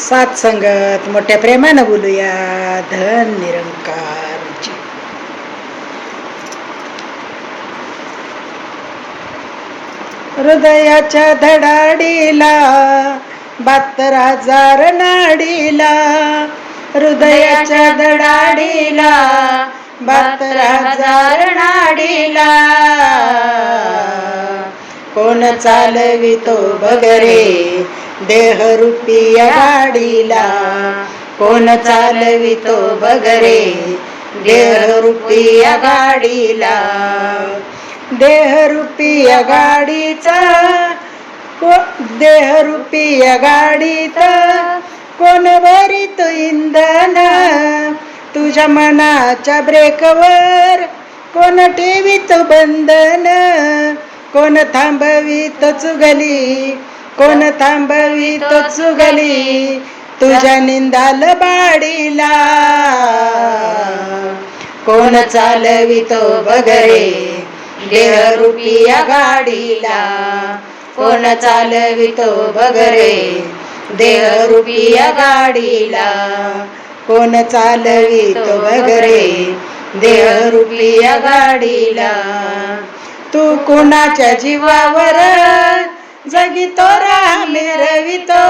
सात संगत मोठ्या प्रेमानं बोलूया धन निरंकारची. हृदयाच्या धडाडीला 72,000 नाडीला, हृदयाच्या धडाडीला 72,000 नाडीला, कोण चालवितो बगरे देहरूपी या गाडीला, कोण चालवितो बगरे देहरूपी या गाडीला. देहरूपी या गाडीचा देहरूपी या गाडीत कोण भरीत इंधन, तुझ्या मनाच्या ब्रेकवर कोण ठेवीत बंधन, कोण थांबवीत चुगली, कोण थांबवीत चुगली तुझ्या निंदाल बाडीला, कोण चालवितो बगरे देहरूपी या गाडीला, कोण चालवितो बगरे देहरूपी या गाडीला, कोण चालवितो बगरे देहरूपी या गाडीला. तू कोणाच्या जीवावर जगितो राह मिरवितो,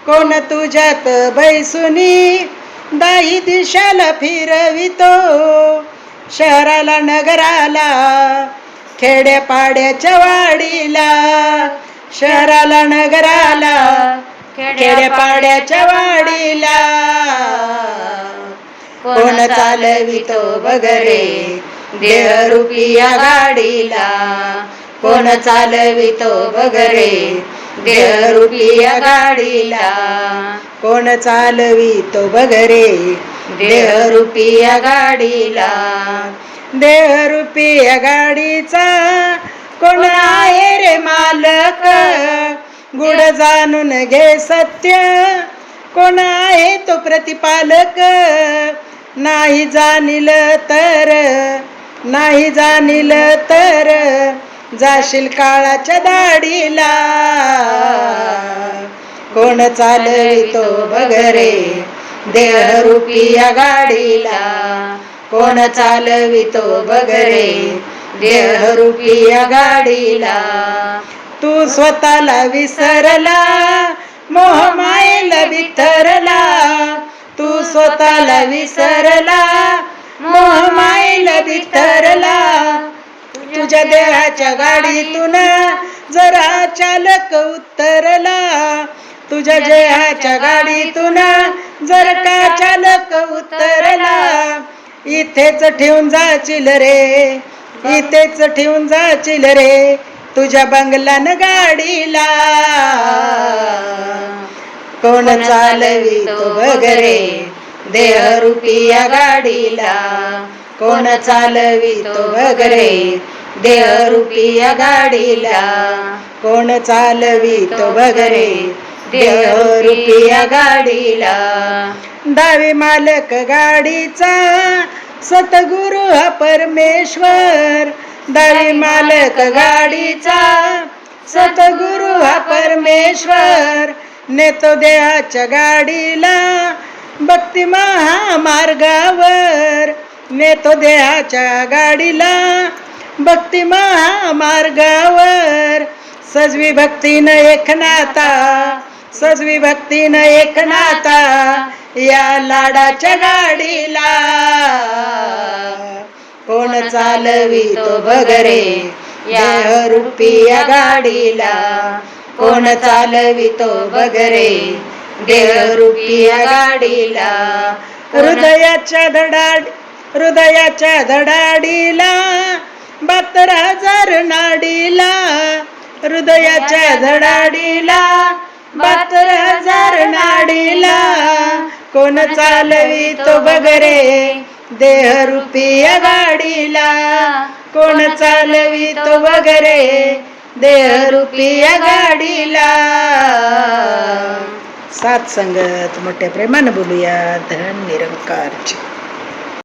कोण तुझ्यात बैसुनी दाही दिशाला फिरवितो, शहराला नगराला खेड्यापाड्याच्या वाडीला, शहराला नगराला खेड्यापाड्याच्या वाडीला, कोण चालवितो बगरे देहरूपी या गाडीला, कोण चालवितो बगरे देहरूपी या गाडीला, कोण चालवितो बगरे देहरूपी या गाडीला. देहरूपी या गाडीचा कोण आहे रे मालक, गुढ जाणून घे सत्य, कोण आहे तो प्रतिपालक, नाही जाणील तर, नाही जाणील तर जाशील काळाच्या दाडीला, कोण चालवितो बगरे देहरूपी या गाडीला, कोण चालवितो बगरे देहरूपी या गाडीला. तू स्वतःला विसरला मोह मायेला विठरला, तू स्वतःला विसरला मोह मायेला विठरला, तुझ्या देहाच्या गाडीतून जरा चालक उतरला, तुझ्या देहाच्या गाडीतून जर का चालक उतरला, इथेच ठेवून जाशील रे, इथेच ठेवून जाशील रे तुझ्या बंगल्यान गाडीला, कोण चालवितो बगरे देहरूपी या गाडीला, कोण चालवितो बगरे देहरूपी या गाडीला, कोण चालवितो बगरे देहरूपी या गाडीला. दावी मालक गाडीचा सतगुरु हा परमेश्वर, दावी मालक गाडीचा सतगुरु हा परमेश्वर, नेतो देहाच्या गाडीला भक्ती महामार्गावर, नेतो देहाच्या गाडीला भक्ती महामार्गावर, सजवी भक्तीनं एक नाता, सजवी भक्तीनं एक नाता या लाडाच्या गाडीला, कोण चालवितो बगरे देहरूपी या गाडीला, कोण चालवितो बगरे देहरूपी या गाडीला. हृदयाच्या धडाडीला 72,000 नाडीला, हृदयाच्या धडाडीला 72,000 नाडीला, कोण चालवितो बगरे देहरूपी या गाडीला, कोण चालवितो बगरे देहरूपी या गाडीला. सात संगत मोठ्या प्रेमानं बोलूया धन निरंकारची.